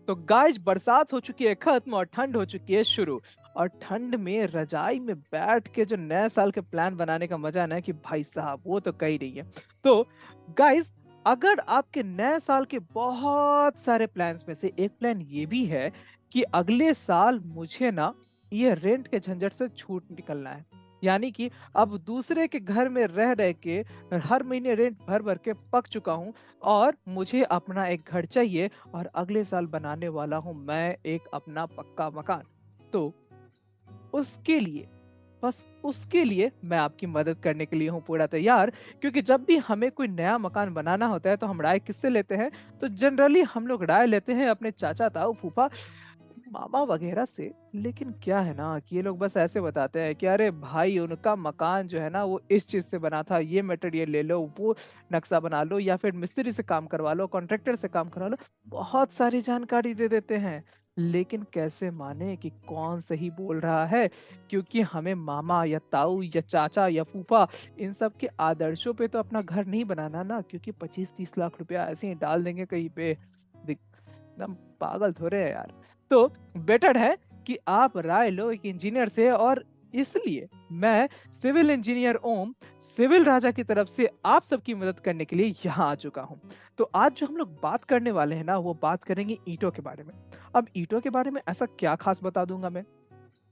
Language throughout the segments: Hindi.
तो गाइस बरसात हो चुकी है खत्म और ठंड हो चुकी है शुरू। और ठंड में रजाई में बैठ के जो नए साल के प्लान बनाने का मजा है ना कि भाई साहब वो तो कहीं नहीं है। तो गाइस, अगर आपके नए साल के बहुत सारे प्लान्स में से एक प्लान ये भी है कि अगले साल मुझे ना ये रेंट के झंझट से छूट निकलना है, यानी कि अब दूसरे के घर में रह रह के हर महीने रेंट भर भर के पक चुका हूँ और मुझे अपना एक घर चाहिए और अगले साल बनाने वाला हूँ मैं एक अपना पक्का मकान। तो उसके लिए, बस उसके लिए मैं आपकी मदद करने के लिए हूँ पूरा तैयार। क्योंकि जब भी हमें कोई नया मकान बनाना होता है तो हम राय किससे लेते हैं? तो जनरली हम लोग राय लेते हैं अपने चाचा ताऊ फूफा मामा वगैरह से। लेकिन क्या है ना कि ये लोग बस ऐसे बताते हैं कि अरे भाई उनका मकान जो है ना वो इस चीज से बना था, ये मटेरियल ले लो, वो नक्शा बना लो, या फिर मिस्त्री से काम करवा लो, कॉन्ट्रैक्टर से काम करवा लो। बहुत सारी जानकारी दे देते हैं। लेकिन कैसे माने कि कौन सही बोल रहा है? क्योंकि हमें मामा या ताऊ या चाचा या फूफा इन सब के आदर्शों पे तो अपना घर नहीं बनाना ना, क्योंकि 25-30 लाख रुपया ऐसे ही डाल देंगे कहीं पे। एकदम पागल थोड़े है यार। तो बेटर है कि आप राय लो एक इंजीनियर से। और इसलिए मैं सिविल इंजीनियर ओम, सिविल राजा की तरफ से आप सबकी मदद करने के लिए यहाँ आ चुका हूँ। तो आज जो हम लोग बात करने वाले हैं ना वो बात करेंगे ईंटों के बारे में। अब ईंटों के बारे में ऐसा क्या खास बता दूंगा मैं?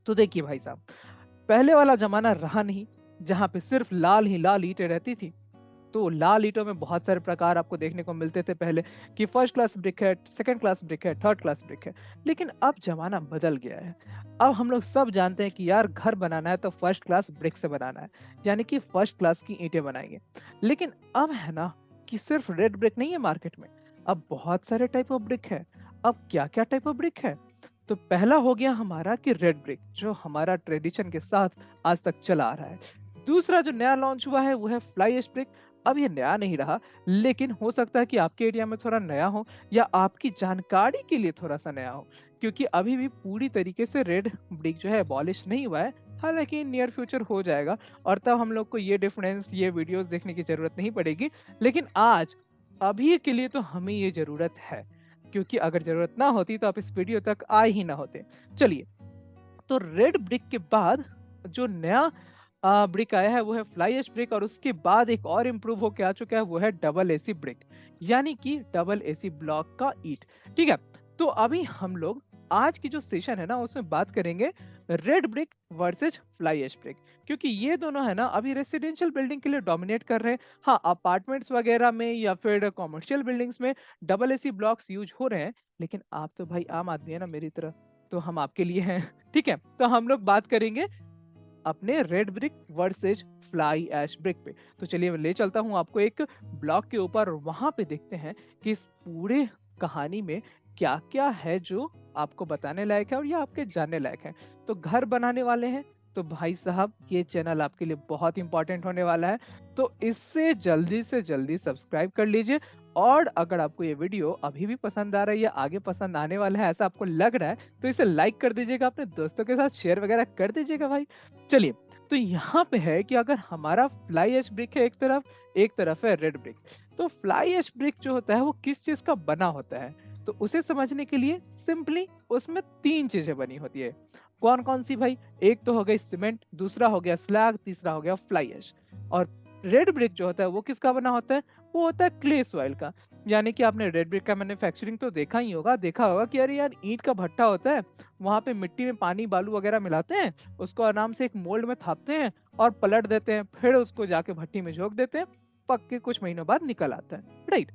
तो देखिए भाई साहब, पहले वाला जमाना रहा नहीं जहाँ पे सिर्फ लाल ही लाल ईंटें रहती थी। तो लाल ईंटों में बहुत सारे प्रकार आपको देखने को मिलते थे पहले, कि फर्स्ट क्लास ब्रिक है, सेकंड क्लास ब्रिक है, थर्ड क्लास ब्रिक है। लेकिन अब जमाना बदल गया है। अब हम लोग सब जानते हैं कि यार घर बनाना है तो फर्स्ट क्लास ब्रिक से बनाना है, यानी कि फर्स्ट क्लास की ईंटें बनाएंगे। लेकिन अब है ना कि सिर्फ रेड ब्रिक नहीं है मार्केट में, अब बहुत सारे टाइप ऑफ ब्रिक है। अब क्या क्या टाइप ऑफ ब्रिक है? तो पहला हो गया हमारा कि रेड ब्रिक, जो हमारा ट्रेडिशन के साथ आज तक चला आ रहा है। दूसरा जो नया लॉन्च हुआ है वो है फ्लाई एश ब्रिक। अब ये नया नहीं रहा, लेकिन हो सकता है कि आपके एरिया में थोड़ा नया हो या आपकी जानकारी के लिए थोड़ा सा नया हो, क्योंकि अभी भी पूरी तरीके से रेड ब्रिक जो है अबॉलिश नहीं हुआ है। हालांकि नियर फ्यूचर हो जाएगा और तब हम लोग को ये डिफरेंस, ये वीडियोस देखने की जरूरत नहीं पड़ेगी। लेकिन आज अभी के लिए तो हमें ये जरूरत है, क्योंकि अगर जरूरत ना होती तो आप इस वीडियो तक आए ही ना होते। चलिए, तो रेड ब्रिक के बाद जो नया ब्रिक आया है वो है फ्लाई एश ब्रिक, और उसके बाद एक और इम्प्रूव होके आ चुका है वो है डबल एसी ब्रिक, यानी कि डबल एसी ब्लॉक का ईंट। ठीक है। तो अभी हम लोग आज की जो सेशन है ना उसमें बात करेंगे red brick versus fly ash brick, क्योंकि ये दोनों है ना अभी रेसिडेंशियल बिल्डिंग के लिए डोमिनेट कर रहे हैं। हाँ, अपार्टमेंट्स वगैरह में या फिर कॉमर्शियल बिल्डिंग्स में डबल एसी ब्लॉक्स यूज हो रहे हैं। लेकिन आप तो भाई आम आदमी है ना मेरी तरह, तो हम आपके लिए हैं। ठीक है, तो हम लोग बात करेंगे अपने red brick versus fly ash brick पे। तो चलिए मैं ले चलता हूँ आपको एक ब्लॉक के ऊपर, और वहां पे देखते हैं कि इस पूरे कहानी में क्या क्या है जो आपको बताने लायक है और ये आपके जानने लायक है। तो घर बनाने वाले हैं तो भाई साहब ये चैनल आपके लिए बहुत इंपॉर्टेंट होने वाला है। तो इससे जल्दी से जल्दी सब्सक्राइब कर लीजिए। और अगर आपको ये वीडियो अभी भी पसंद आ रहा है या आगे पसंद आने वाला है ऐसा आपको लग रहा है, तो इसे लाइक कर दीजिएगा, अपने दोस्तों के साथ शेयर वगैरह कर दीजिएगा भाई। चलिए, तो यहाँ पे है कि अगर हमारा फ्लाई ऐश ब्रिक है एक तरफ है रेड ब्रिक। तो फ्लाई ऐश ब्रिक जो होता है वो किस चीज का बना होता है? तो उसे समझने के लिए सिंपली उसमें तीन चीजें बनी होती है। कौन कौन सी भाई? एक तो हो गई सीमेंट, दूसरा हो गया स्लैग, तीसरा हो गया फ्लाई ऐश। और रेड ब्रिक जो होता है वो किसका बना होता है? वो होता है क्ले सॉइल का। यानी कि आपने रेड ब्रिक का मैन्युफैक्चरिंग तो देखा होगा कि अरे यार ईंट का भट्टा होता है, वहां पे मिट्टी में पानी बालू वगैरह मिलाते हैं, उसको आराम से एक मोल्ड में थापते हैं और पलट देते हैं, फिर उसको जाके भट्टी में झोंक देते हैं, पक के कुछ महीनों बाद निकल आता है। राइट।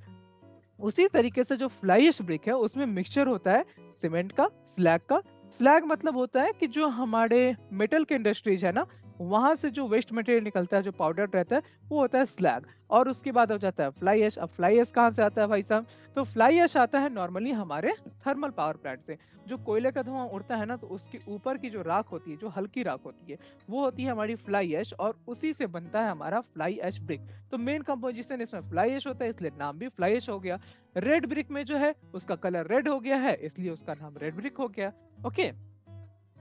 उसी तरीके से जो फ्लाई ऐश ब्रिक है उसमें मिक्सचर होता है सीमेंट का, स्लैग का। स्लैग मतलब होता है कि जो हमारे मेटल के इंडस्ट्रीज है ना, वहां से जो वेस्ट मटेरियल निकलता है, जो पाउडर रहता है, वो होता है स्लैग। और उसके बाद हो जाता है फ्लाई ऐश। अब फ्लाई ऐश कहाँ से आता है भाई साहब? तो फ्लाई ऐश आता है नॉर्मली हमारे थर्मल पावर प्लांट से। जो कोयले का धुआं उड़ता है ना, तो उसके ऊपर की जो राख होती है, जो हल्की राख होती है, वो होती है हमारी फ्लाई ऐश, और उसी से बनता है हमारा फ्लाई ऐश ब्रिक। तो मेन कंपोजिशन इसमें फ्लाई ऐश होता है, इसलिए नाम भी फ्लाई ऐश हो गया। रेड ब्रिक में जो है उसका कलर रेड हो गया है, इसलिए उसका नाम रेड ब्रिक हो गया। ओके।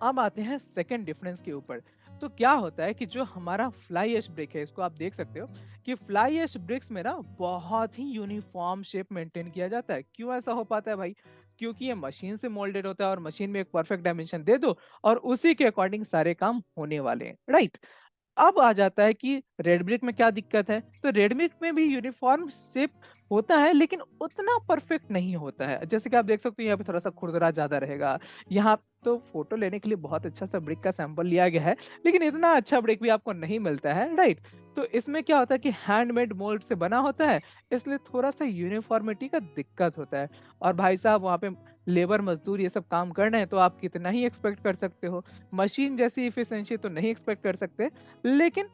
अब आते हैं सेकंड डिफरेंस के ऊपर। तो क्या होता है कि जो हमारा फ्लाई ऐश ब्रिक है, इसको आप देख सकते हो कि फ्लाई ऐश ब्रिक्स में ना बहुत ही यूनिफॉर्म शेप मेंटेन किया जाता है। क्यों ऐसा हो पाता है भाई? क्योंकि ये मशीन से मोल्डेड होता है और मशीन में एक परफेक्ट डायमेंशन दे दो और उसी के अकॉर्डिंग सारे काम होने वाले हैं, राइट। अब आ जाता है कि रेड ब्रिक में क्या दिक्कत है। तो रेड ब्रिक में भी यूनिफॉर्म शेप होता है लेकिन उतना परफेक्ट नहीं होता है। जैसे कि आप देख सकते हो यहाँ पे थोड़ा सा खुरदरा ज्यादा रहेगा। यहाँ तो फोटो लेने के लिए बहुत अच्छा सा ब्रिक का सैंपल लिया गया है, लेकिन इतना अच्छा ब्रिक भी आपको नहीं मिलता है, राइट। तो इसमें क्या होता है कि हैंडमेड मोल्ड से बना होता है, इसलिए थोड़ा सा यूनिफॉर्मिटी का दिक्कत होता है। और भाई साहब वहाँ पे लेबर मजदूर ये सब काम कर रहे हैं तो आप कितना ही एक्सपेक्ट कर सकते हो, मशीन जैसी इफिशिएंसी तो नहीं एक्सपेक्ट कर सकते। लेकिन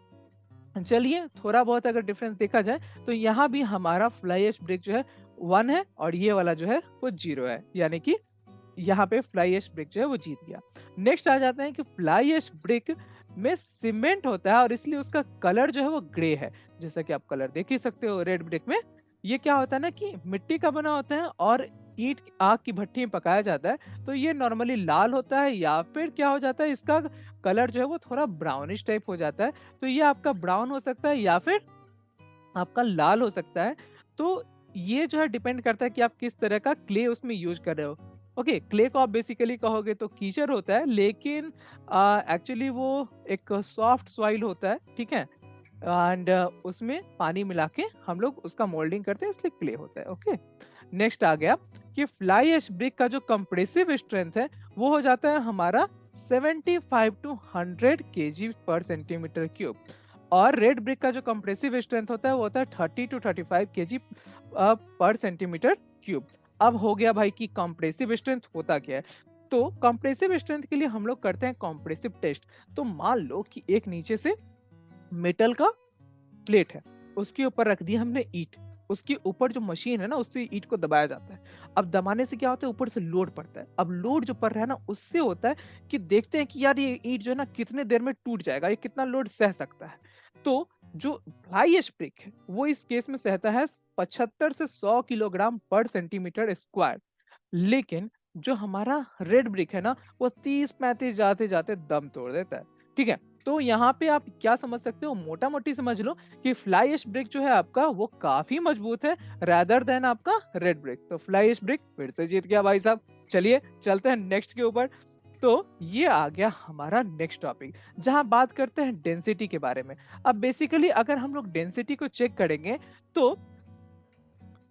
चलिए थोड़ा बहुत अगर डिफरेंस देखा जाए तो यहाँ भी हमारा फ्लाई ऐश ब्रिक जो है 1 है और ये वाला जो है वो 0 है, यानी कि यहाँ पे फ्लाई ऐश ब्रिक जो है वो जीत गया। नेक्स्ट आ जाते हैं कि फ्लाई ऐश ब्रिक में सीमेंट होता है और इसलिए उसका कलर जो है वो ग्रे है। जैसा कि आप कलर देख ही सकते हो रेड ब्रिक में। ये क्या होता है ना कि मिट्टी का बना होता है और ईंट आग की भट्टी में पकाया जाता है, तो ये नॉर्मली लाल होता है या फिर क्या हो जाता है इसका कलर जो है वो थोड़ा ब्राउनिश टाइप हो जाता है। तो ये आपका ब्राउन हो सकता है या फिर आपका लाल हो सकता है। तो ये जो है डिपेंड करता है कि आप किस तरह का क्ले उसमें यूज कर रहे हो। ओके, क्ले को आप बेसिकली कहोगे तो कीचड़ होता है, लेकिन एक्चुअली वो एक सॉफ्ट सॉइल होता है, ठीक है। एंड उसमें पानी मिला के हम लोग उसका मोल्डिंग करते हैं, इसलिए क्ले होता है। ओके, नेक्स्ट आ गया कि फ्लाई ऐश ब्रिक का जो कंप्रेसिव स्ट्रेंथ है वो हो जाता है हमारा 75 टू 100 केजी पर सेंटीमीटर क्यूब। और रेड ब्रिक का जो कंप्रेसिव स्ट्रेंथ होता है वो होता है 30 टू 35 केजी पर सेंटीमीटर क्यूब। अब हो गया भाई कि कंप्रेसिव स्ट्रेंथ होता क्या है। तो कंप्रेसिव स्ट्रेंथ के लिए हम लोग करते हैं कंप्रेसिव टेस्ट। तो मान लो कि एक नीचे से मेटल का प्लेट है, उसके ऊपर रख दिया हमने ईंट, उसके ऊपर जो मशीन है ना उससे ईंट को दबाया जाता है। अब दबाने से क्या होता है, ऊपर से लोड पड़ता है। अब लोड जो पड़ रहा है ना उससे होता है कि देखते हैं कि यार ये ईंट जो है ना कितने देर में टूट जाएगा, ये कितना लोड सह सकता है। तो जो फ्लाई ऐश ब्रिक है वो इस केस में सहता है 75 से 100 किलोग्राम पर सेंटीमीटर स्क्वायर। लेकिन जो हमारा रेड ब्रिक है ना वो 30-35 जाते जाते दम तोड़ देता है, ठीक है। तो यहाँ पे आप क्या समझ सकते हो, मोटा मोटी समझ लो कि फ्लाई ऐश ब्रिक जो है आपका वो काफी मजबूत है रादर देन आपका रेड ब्रिक। तो फ्लाई ऐश ब्रिक फिर से जीत गया भाई साहब। चलिए चलते हैं नेक्स्ट के ऊपर। तो ये आ गया हमारा नेक्स्ट टॉपिक, जहां बात करते हैं डेंसिटी के बारे में। अब बेसिकली अगर हम लोग डेंसिटी को चेक करेंगे तो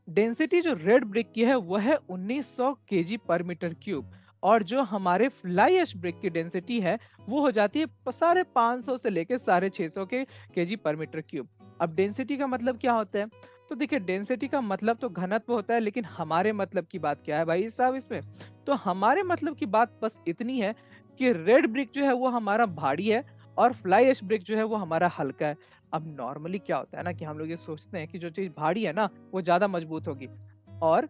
डेंसिटी जो रेड ब्रिक की है वो है 1900 केजी पर मीटर क्यूब। और जो हमारे फ्लाई ऐश ब्रिक की डेंसिटी है वो हो जाती है 550 से लेके 650 के केजी पर मीटर क्यूब। अब डेंसिटी का मतलब क्या होता है, तो देखिए डेंसिटी का मतलब तो घनत्व होता है, लेकिन हमारे मतलब की बात क्या है भाई साहब इसमें। तो हमारे मतलब की बात बस इतनी है कि रेड ब्रिक जो है वो हमारा भारी है और फ्लाई ऐश ब्रिक जो है वो हमारा हल्का है। अब नॉर्मली क्या होता है ना कि हम लोग ये सोचते हैं कि जो चीज भारी है ना वो ज्यादा मजबूत होगी और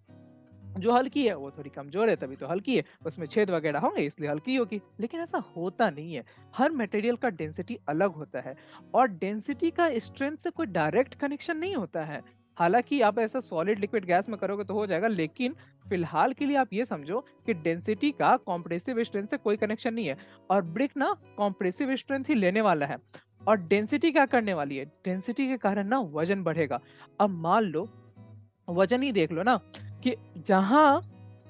जो हल्की है वो थोड़ी कमजोर है, तभी तो हल्की है, उसमें छेद वगैरह होंगे इसलिए हल्की होगी। लेकिन ऐसा होता नहीं है, हर मटेरियल का डेंसिटी अलग होता है और डेंसिटी का स्ट्रेंथ से कोई डायरेक्ट कनेक्शन नहीं होता है। हालांकि आप ऐसा सॉलिड लिक्विड गैस में करोगे तो हो जाएगा, लेकिन फिलहाल के लिए आप ये समझो कि डेंसिटी का कॉम्प्रेसिव स्ट्रेंथ से कोई कनेक्शन नहीं है। और ब्रिक ना कॉम्प्रेसिव स्ट्रेंथ ही लेने वाला है और डेंसिटी क्या करने वाली है, डेंसिटी के कारण ना वजन बढ़ेगा। अब मान लो वजन ही देख लो ना कि जहां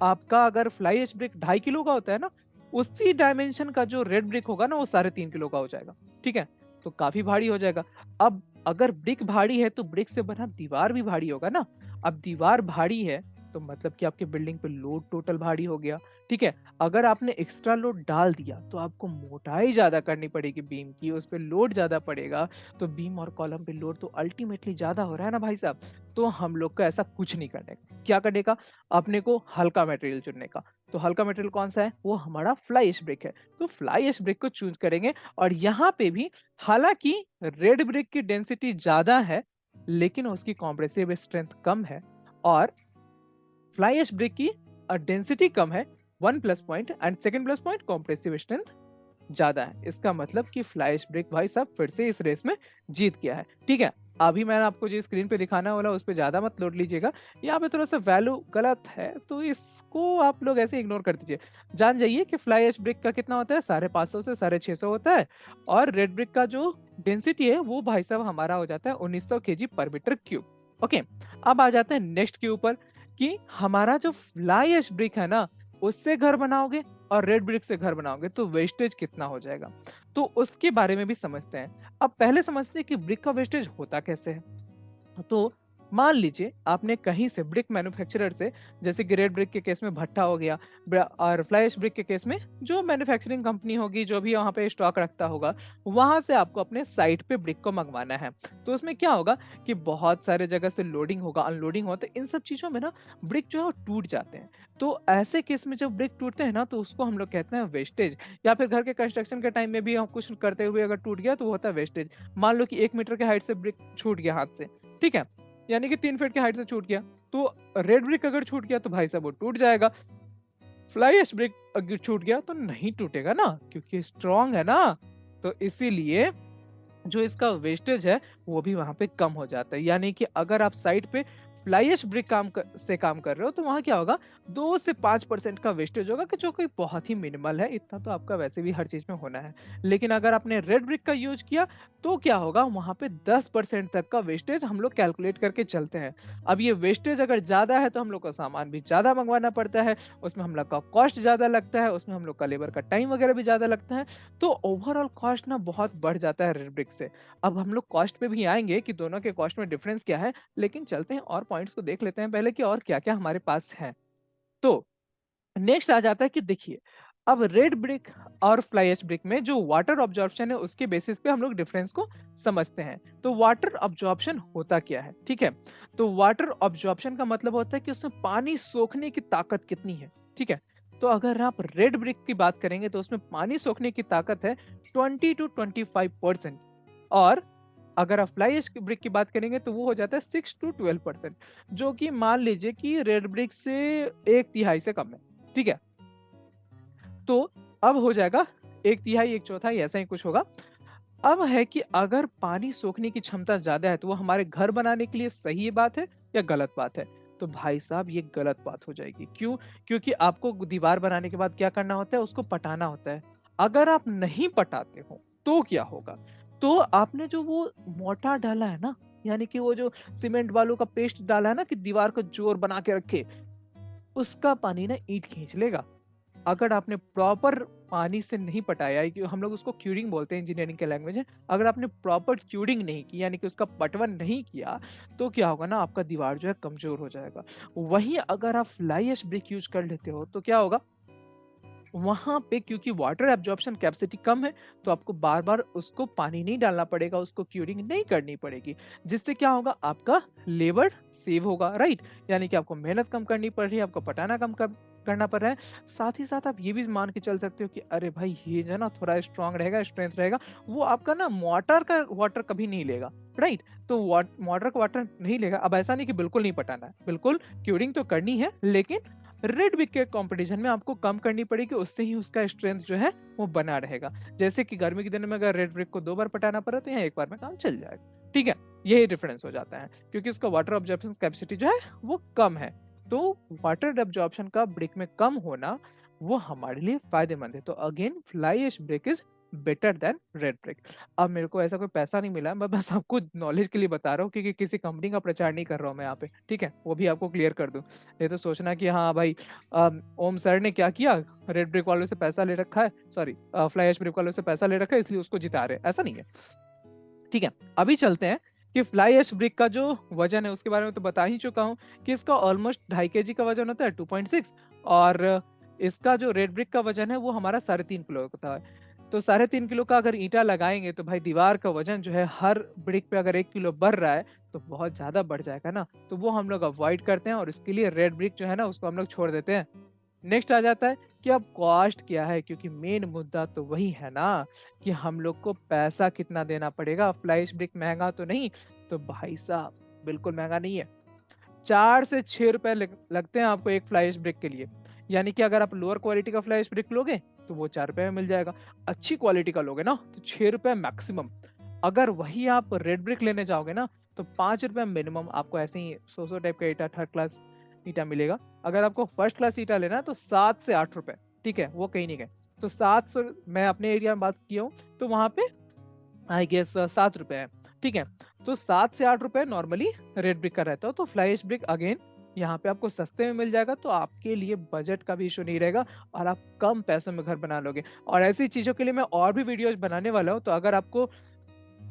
आपका अगर फ्लाई ऐश ब्रिक 2.5 किलो का होता है ना, उसी डायमेंशन का जो रेड ब्रिक होगा ना वो 3.5 किलो का हो जाएगा, ठीक है। तो काफी भारी हो जाएगा। अब अगर ब्रिक भारी है तो ब्रिक से बना दीवार भी भारी होगा ना। अब दीवार भारी है तो मतलब कि आपके बिल्डिंग पे लोड टोटल भारी हो गया, ठीक है। अगर आपने एक्स्ट्रा लोड डाल दिया तो आपको मोटाई ज्यादा करनी पड़ेगी बीम की, उस पर लोड ज्यादा पड़ेगा। तो बीम और कॉलम पे लोड तो अल्टीमेटली ज्यादा हो रहा है ना भाई साहब। तो हम लोग को ऐसा कुछ नहीं करने का, क्या करने का, अपने को हल्का मटेरियल चुनने का। तो हल्का मटेरियल कौन सा है, वो हमारा फ्लाई ऐश ब्रिक है। तो फ्लाई ऐश ब्रिक को चूज करेंगे। और यहाँ पे भी हालांकि रेड ब्रिक की डेंसिटी ज्यादा है लेकिन उसकी कॉम्प्रेसिव स्ट्रेंथ कम है और फ्लाई ऐश ब्रिक की डेंसिटी कम है, 1 plus point, and second plus point compressive strength ज्यादा है। इसका मतलब कि फ्लाई ऐश ब्रिक भाई साहब फिर से इस रेस में जीत गया है, ठीक है। अभी मैंने आपको जो स्क्रीन पे दिखाना वाला उस पर ज्यादा मत लोड लीजिएगा, यहाँ पे थोड़ा सा वैल्यू गलत है तो इसको आप लोग ऐसे इग्नोर कर दीजिए। जान जाइए कि फ्लाई ऐश ब्रिक का कितना होता है, 550 से 650 होता है। और रेड ब्रिक का जो डेंसिटी है वो भाई साहब हमारा हो जाता है 1900 केजी पर मीटर क्यूब। ओके, अब आ जाते हैं नेक्स्ट के ऊपर कि हमारा जो फ्लाई ऐश ब्रिक है ना, उससे घर बनाओगे और रेड ब्रिक से घर बनाओगे तो वेस्टेज कितना हो जाएगा, तो उसके बारे में भी समझते हैं। अब पहले समझते हैं कि ब्रिक का वेस्टेज होता कैसे है। तो मान लीजिए आपने कहीं से ब्रिक मैन्युफैक्चरर से, जैसे कि रेड ब्रिक के केस में भट्टा हो गया, और फ्लाई ऐश ब्रिक के केस में जो मैन्युफैक्चरिंग कंपनी होगी, जो भी वहां पे स्टॉक रखता होगा, वहां से आपको अपने साइट पे ब्रिक को मंगवाना है। तो उसमें क्या होगा कि बहुत सारे जगह से लोडिंग होगा, अनलोडिंग होगा, तो इन सब चीजों में ना ब्रिक जो है वो टूट जाते हैं। तो ऐसे केस में जब ब्रिक टूटते हैं ना, तो उसको हम लोग कहते हैं वेस्टेज। या फिर घर के कंस्ट्रक्शन के टाइम में भी हम कुछ करते हुए अगर टूट गया तो वो होता है वेस्टेज। मान लो कि 1 मीटर के हाइट से ब्रिक छूट गया हाथ से, ठीक है, यानी कि 3 फीट की हाइट से छूट गया, तो रेड ब्रिक अगर छूट गया तो भाई साहब वो टूट जाएगा। फ्लाई ऐश ब्रिक अगर छूट गया तो नहीं टूटेगा ना, क्योंकि स्ट्रांग है ना। तो इसीलिए जो इसका वेस्टेज है वो भी वहां पे कम हो जाता है। यानी कि अगर आप साइट पे फ्लाई ऐश ब्रिक से काम कर रहे हो तो वहां क्या होगा, 2 से 5% का वेस्टेज होगा, कि जो कि बहुत ही मिनिमल है, इतना तो आपका वैसे भी हर चीज में होना है। लेकिन अगर आपने रेड ब्रिक का यूज किया तो क्या होगा, वहां पे 10% तक का वेस्टेज हम लोग कैलकुलेट करके चलते हैं। अब ये वेस्टेज अगर ज्यादा है तो हम लोग को सामान भी ज्यादा मंगवाना पड़ता है, उसमें हम लोग का कॉस्ट ज्यादा लगता है, उसमें हम लोग का लेबर का टाइम वगैरह भी ज्यादा लगता है। तो ओवरऑल कॉस्ट ना बहुत बढ़ जाता है रेड ब्रिक से। अब हम लोग कॉस्ट पे भी आएंगे कि दोनों के कॉस्ट में डिफरेंस क्या है, लेकिन चलते हैं और पॉइंट्स को देख लेते हैं पहले कि और क्या क्या हमारे पास है। तो नेक्स्ट आ जाता है कि देखिए, अब रेड ब्रिक और फ्लाई एश ब्रिक में जो वाटर ऑब्जॉर्प्शन है उसके बेसिस पे हम लोग डिफरेंस को समझते हैं। तो वाटर ऑब्जॉर्प्शन होता क्या है, ठीक है। तो वाटर ऑब्जॉर्प्शन का मतलब होता है कि उसमें पानी सोखने की ताकत कितनी है, ठीक है। तो अगर आप रेड ब्रिक की बात करेंगे तो उसमें पानी सोखने की ताकत है 20 to 25%। और अगर आप फ्लाई ऐश ब्रिक की बात करेंगे तो वो हो जाता है 6 to 12%, जो कि मान लीजिए कि रेड ब्रिक से 1/3 से कम है, ठीक है। तो अब हो जाएगा 1/3 1/4 ऐसा ही कुछ होगा। अब है कि अगर पानी सोखने की क्षमता ज्यादा है तो वो हमारे घर बनाने के लिए सही बात है या गलत बात है। तो भाई साहब ये गलत बात हो जाएगी। क्यों? क्योंकि आपको दीवार बनाने के बाद क्या करना होता है, उसको पटाना होता है। अगर आप नहीं पटाते हो तो क्या होगा, तो आपने जो वो मोटा डाला है ना, यानी कि वो जो सीमेंट बालू का पेस्ट डाला है ना कि दीवार को जोर बना के रखे, उसका पानी ना ईंट खींच लेगा। अगर आपने प्रॉपर पानी से नहीं पटाया है, कि हम लोग उसको क्यूरिंग बोलते हैं इंजीनियरिंग के लैंग्वेज में, अगर आपने प्रॉपर क्यूरिंग नहीं की यानी कि उसका पटवन नहीं किया, तो क्या होगा ना, आपका दीवार जो है कमजोर हो जाएगा। वहीं अगर आप फ्लाई ऐश ब्रिक यूज कर लेते हो तो क्या होगा, वहां पे क्योंकि वाटर एब्जॉर्प्शन कैपेसिटी कम है, तो आपको बार बार उसको पानी नहीं डालना पड़ेगा, उसको क्यूरिंग नहीं करनी पड़ेगी। जिससे क्या होगा, आपका लेबर सेव होगा, राइट। यानी कि आपको मेहनत कम करनी पड़ रही है, आपको पटाना कम करना पड़ रहा है। साथ ही साथ आप ये भी मान के चल सकते हो कि अरे भाई ये जो है ना थोड़ा स्ट्रांग रहेगा, स्ट्रेंथ रहेगा, वो आपका ना मोटर का वाटर कभी नहीं लेगा, राइट। तो मोटर का वाटर नहीं लेगा। अब ऐसा नहीं कि बिल्कुल नहीं पटाना है, बिल्कुल क्यूरिंग तो करनी है, लेकिन रेड विक के कंपटीशन में आपको कम करनी पड़ेगी, उससे ही उसका स्ट्रेंथ जो है वो बना रहेगा। जैसे कि गर्मी के दिन में अगर रेड ब्रिक को 2 बार पटाना पड़ा तो यहाँ एक बार में काम चल जाएगा, ठीक है। यही डिफरेंस हो जाता है, क्योंकि उसका वाटर ऑब्जॉर्प्शन कैपेसिटी जो है वो कम है। तो वाटर ऑब्जॉर्प्शन का ब्रिक में कम होना वो हमारे लिए फायदेमंद है। तो again fly ash brick is better than red brick. अब मेरे को ऐसा कोई पैसा नहीं मिला है, मैं बस आपको नॉलेज के लिए बता रहा हूँ, क्योंकि किसी कंपनी का प्रचार नहीं कर रहा हूँ मैं यहाँ पे, ठीक है, वो भी आपको क्लियर कर दूं। नहीं तो सोचना कि हाँ भाई, ओम सर ने क्या किया, रेड ब्रिक वालों से पैसा ले रखा है, सॉरी फ्लाई ऐश ब्रिक वालों से पैसा ले रखा है इसलिए उसको जिता रहे, ऐसा नहीं है, ठीक है। अभी चलते हैं कि फ्लाई ऐश ब्रिक का जो वजन है उसके बारे में तो बता ही चुका हूँ, कि इसका ऑलमोस्ट 2.5 kg का वजन होता है, 2.6। और इसका जो रेड ब्रिक का वजन है वो हमारा 3.5 किलो होता है। तो 3.5 किलो का अगर ईंटा लगाएंगे तो भाई दीवार का वजन जो है हर ब्रिक पे अगर 1 किलो बढ़ रहा है तो बहुत ज्यादा बढ़ जाएगा ना। तो वो हम लोग अवॉइड करते हैं और इसके लिए रेड ब्रिक जो है ना उसको हम लोग छोड़ देते हैं। नेक्स्ट आ जाता है कि अब कॉस्ट क्या है, क्योंकि मेन मुद्दा तो वही है ना, कि हम लोग को पैसा कितना देना पड़ेगा। फ्लाई ब्रिक महंगा तो नहीं, तो भाई साहब बिल्कुल महंगा नहीं है। 4 से 6 रुपए लगते हैं आपको एक फ्लाई ब्रिक के लिए। यानी कि अगर आप लोअर क्वालिटी का फ्लाई ब्रिक लोगे तो वो 4 रुपए में मिल जाएगा, अच्छी क्वालिटी का लोगे ना तो 6 रुपए मैक्सिमम। अगर वही आप रेड ब्रिक लेने जाओगे ना तो 5 रुपए मिनिमम आपको ऐसे ही सो टाइप का ईटा, थर्ड क्लास ईटा मिलेगा। अगर आपको फर्स्ट क्लास ईटा लेना है तो 7 से 8 रुपए, ठीक है, वो कहीं नहीं गए। तो 700, मैं अपने एरिया में बात किया हूँ तो वहां पे आई गेस 7 रुपए है, ठीक है। तो 7 से 8 रुपए नॉर्मली रेड ब्रिक का रहता है। तो फ्लाई ब्रिक अगेन यहाँ पे आपको सस्ते में मिल जाएगा, तो आपके लिए बजट का भी इश्यू नहीं रहेगा और आप कम पैसों में घर बना लोगे। और ऐसी चीज़ों के लिए मैं और भी वीडियोज़ बनाने वाला हूँ, तो अगर आपको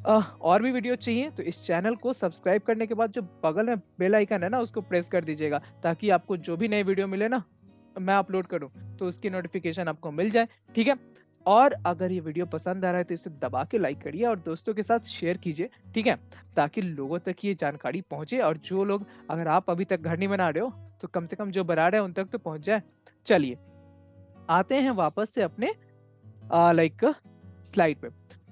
और भी वीडियो चाहिए तो इस चैनल को सब्सक्राइब करने के बाद जो बगल में बेल आइकन है ना, उसको प्रेस कर दीजिएगा, ताकि आपको जो भी नई वीडियो मिले ना, मैं अपलोड करूँ, तो उसकी नोटिफ़िकेशन आपको मिल जाए, ठीक है? और अगर ये वीडियो पसंद आ रहा है तो इसे दबा के लाइक करिए और दोस्तों के साथ शेयर कीजिए, ठीक है? ताकि लोगों तक ये जानकारी पहुँचे और जो लोग, अगर आप अभी तक घर नहीं बना रहे हो, तो कम से कम जो बना रहे हैं उन तक तो पहुँच जाए। चलिए, आते हैं वापस से अपने लाइक स्लाइड पे।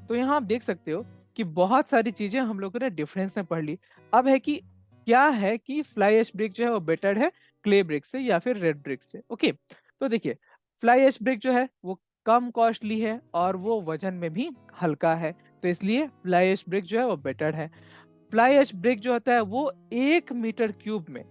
तो यहाँ आप देख सकते हो कि बहुत सारी चीज़ें हम लोगों ने डिफरेंस में पढ़ ली। अब है कि क्या है कि फ्लाई ऐश ब्रिक जो है वो बेटर है क्ले ब्रिक से या फिर रेड ब्रिक से, ओके? तो देखिए, फ्लाई ऐश ब्रिक जो है वो कम कॉस्टली है और वो वज़न में भी हल्का है, तो इसलिए फ्लाई ऐश ब्रिक जो है वो बेटर है। फ्लाई ऐश ब्रिक जो होता है वो 1 मीटर क्यूब में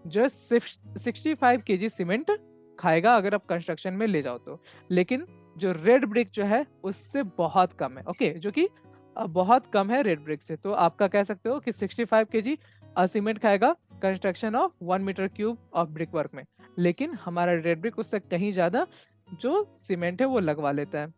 जो है सिक्स 65 केजी सीमेंट खाएगा अगर आप कंस्ट्रक्शन में ले जाओ तो। लेकिन जो रेड ब्रिक जो है उससे बहुत कम है, ओके? जो कि बहुत कम है रेड ब्रिक से। तो आपका कह सकते हो कि 65 केजी सीमेंट खाएगा construction of 1 meter cube of brick work में। लेकिन हमारा रेड ब्रिक उससे कहीं ज़्यादा जो सीमेंट है वो लगवा लेता है।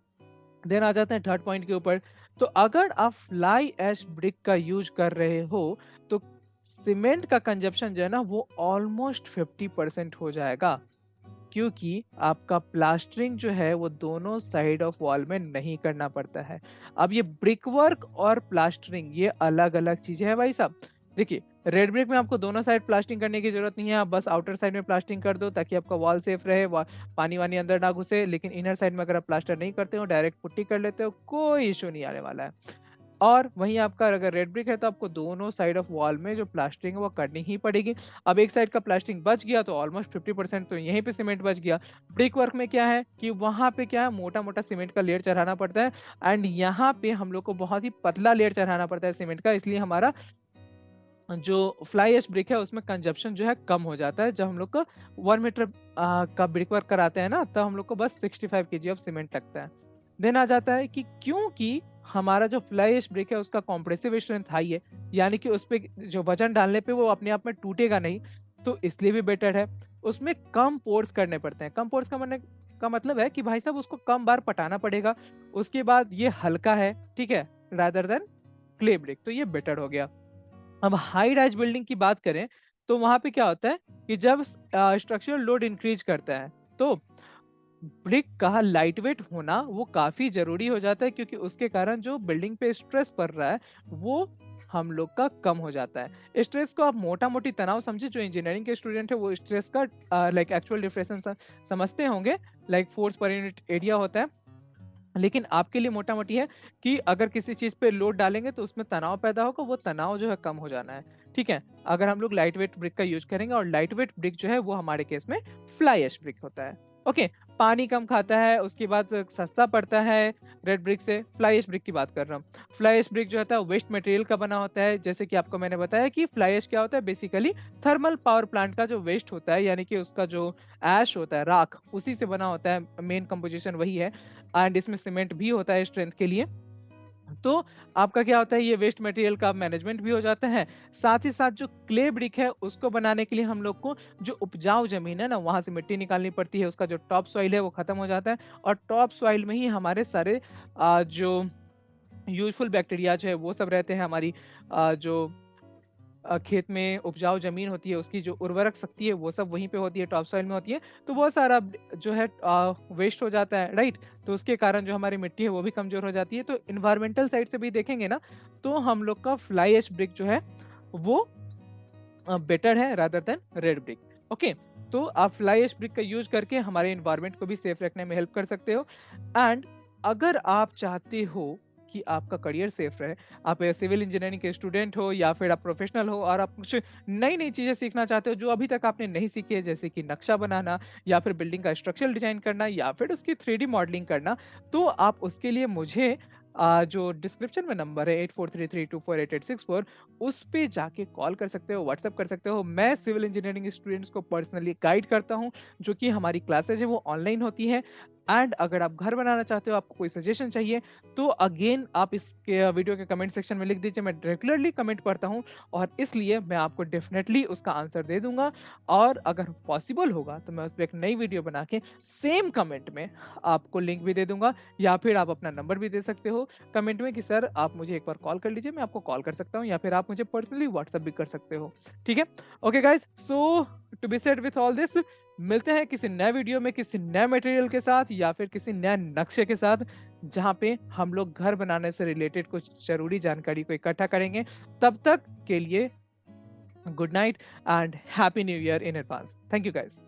देन आ जाते हैं थर्ड पॉइंट के ऊपर। तो अगर आप फ्लाई ऐश ब्रिक का यूज कर रहे हो तो सीमेंट का कंजप्शन जो है ना वो ऑलमोस्ट 50% हो जाएगा, क्योंकि आपका प्लास्टरिंग जो है वो दोनों साइड ऑफ वॉल में नहीं करना पड़ता है। अब ये ब्रिक वर्क और प्लास्टरिंग ये अलग-अलग चीज़ें हैं भाई साहब। देखिए, रेड ब्रिक में आपको दोनों साइड प्लास्टरिंग करने की ज़रूरत नहीं है, आप बस आउटर साइड में प्लास्टरिंग कर दो ताकि आपका वॉल सेफ रहे, वा पानी-वानी अंदर ना घुसे। लेकिन इनर साइड में अगर आप प्लास्टर नहीं करते हो, डायरेक्ट पुट्टी कर लेते हो, कोई इश्यू नहीं आने वाला है। और वहीं आपका अगर रेड ब्रिक है तो आपको दोनों साइड ऑफ वॉल में जो प्लास्टरिंग है वो करनी ही पड़ेगी। अब एक साइड का प्लास्टरिंग बच गया तो ऑलमोस्ट 50% तो यहीं पे सीमेंट बच गया। ब्रिक वर्क में क्या है कि वहाँ पे क्या है, मोटा-मोटा सीमेंट का लेयर चढ़ाना पड़ता है एंड यहाँ पे हम लोग को बहुत ही पतला लेयर चढ़ाना पड़ता है सीमेंट का, इसलिए हमारा जो फ्लाई ऐश ब्रिक है उसमें कंजप्शन जो है कम हो जाता है। जब हम लोग का 1 मीटर का ब्रिक वर्क कराते हैं ना, तब हम लोग को बस 65 केजी ऑफ सीमेंट लगता है। देन आ जाता है कि क्योंकि हमारा जो फ्लाई ऐश ब्रिक है उसका कॉम्प्रेसिव स्ट्रेंथ हाई है, यानी कि उसपे जो वजन डालने पे वो अपने आप में टूटेगा नहीं, तो इसलिए भी बेटर है। उसमें कम पोर्स करने पड़ते हैं। कम पोर्स का मतलब है कि भाई साहब उसको कम बार पटाना पड़ेगा। उसके बाद ये हल्का है, ठीक है? रादर देन क्ले ब्रिक, तो ये बेटर हो गया। अब हाई राइज बिल्डिंग की बात करें तो वहां पे क्या होता है कि जब स्ट्रक्चरल लोड इंक्रीज करता है तो ब्रिक का लाइट वेट होना वो काफी जरूरी हो जाता है, क्योंकि उसके कारण जो बिल्डिंग पे स्ट्रेस पड़ रहा है वो हम लोग का कम हो जाता है। स्ट्रेस को आप मोटा मोटी तनाव समझे, जो इंजीनियरिंग के स्टूडेंट है वो स्ट्रेस का लाइक एक्चुअल डिफरेंस समझते होंगे, like force per unit area होता है। लेकिन आपके लिए मोटा-मोटी है कि अगर किसी चीज़ पे लोड डालेंगे तो उसमें तनाव पैदा होगा, वो तनाव जो है कम हो जाना है, ठीक है? अगर हम लोग लाइट वेट ब्रिक का यूज़ करेंगे और लाइट वेट ब्रिक जो है वो हमारे केस में फ्लाई ऐश ब्रिक होता है, ओके? पानी कम खाता है, उसके बाद सस्ता पड़ता है रेड ब्रिक से। फ्लाई ऐश ब्रिक की बात कर रहा हूँ। फ्लाई ऐश ब्रिक जो होता है वेस्ट मटेरियल का बना होता है, जैसे कि आपको मैंने बताया कि फ्लाई ऐश क्या होता है, बेसिकली थर्मल पावर प्लांट का जो वेस्ट होता है, यानी कि उसका जो ऐश होता है, राख, उसी से बना होता है, मेन कंपोज़िशन वही है। एंड इसमें सीमेंट भी होता है स्ट्रेंथ के लिए। तो आपका क्या होता है, ये वेस्ट मटेरियल का मैनेजमेंट भी हो जाता है। साथ ही साथ जो क्ले ब्रिक है उसको बनाने के लिए हम लोग को जो उपजाऊ ज़मीन है ना, वहाँ से मिट्टी निकालनी पड़ती है, उसका जो टॉप सॉइल है वो खत्म हो जाता है और टॉप सॉइल में ही हमारे सारे जो यूज़फुल बैक्टीरिया जो है वो सब रहते हैं। हमारी जो खेत में उपजाऊ ज़मीन होती है उसकी जो उर्वरक शक्ति है वो सब वहीं पे होती है, टॉप सॉइल में होती है। तो वो सारा जो है वेस्ट हो जाता है, राइट? तो उसके कारण जो हमारी मिट्टी है वो भी कमज़ोर हो जाती है। तो एनवायरमेंटल साइड से भी देखेंगे ना, तो हम लोग का फ्लाई ऐश ब्रिक जो है वो बेटर है rather than red brick, okay? तो आप फ्लाई ऐश ब्रिक का यूज़ करके हमारे एनवायरनमेंट को भी सेफ रखने में हेल्प कर सकते हो। एंड अगर आप चाहते हो कि आपका करियर सेफ रहे, आप सिविल इंजीनियरिंग के स्टूडेंट हो या फिर आप प्रोफेशनल हो और आप कुछ नई-नई चीज़ें सीखना चाहते हो जो अभी तक आपने नहीं सीखी है, जैसे कि नक्शा बनाना या फिर बिल्डिंग का स्ट्रक्चरल डिज़ाइन करना या फिर उसकी 3D मॉडलिंग करना, तो आप उसके लिए मुझे जो डिस्क्रिप्शन में नंबर है 8433248864, उस पे जाके कॉल कर सकते हो, व्हाट्सएप कर सकते हो। मैं सिविल इंजीनियरिंग स्टूडेंट्स को पर्सनली गाइड करता हूँ, जो कि हमारी क्लासेज है वो ऑनलाइन होती है। एंड अगर आप घर बनाना चाहते हो, आपको कोई सजेशन चाहिए, तो अगेन आप इसके वीडियो के कमेंट सेक्शन में लिख दीजिए। मैं रेगुलरली कमेंट पढ़ता हूँ और इसलिए मैं आपको डेफिनेटली उसका आंसर दे दूंगा। और अगर पॉसिबल होगा तो मैं उस पर एक नई वीडियो बना के सेम कमेंट में आपको लिंक भी दे दूंगा, या फिर आप अपना नंबर भी दे सकते हो कमेंट में कि सर आप मुझे एक बार कॉल कर लीजिए, मैं आपको कॉल कर सकता हूँ, या फिर आप मुझे पर्सनली व्हाट्सएप भी कर सकते हो। ठीक है? Okay guys, so to be said with all this, मिलते हैं किसी नए वीडियो में किसी नए मटेरियल के साथ या फिर किसी नए नक्शे के साथ, जहाँ पे हम लोग घर बनाने से रिलेटेड कुछ जरूरी जानकारी को इकट्ठा करेंगे। तब तक के लिए good night and happy new year in advance. Thank you guys.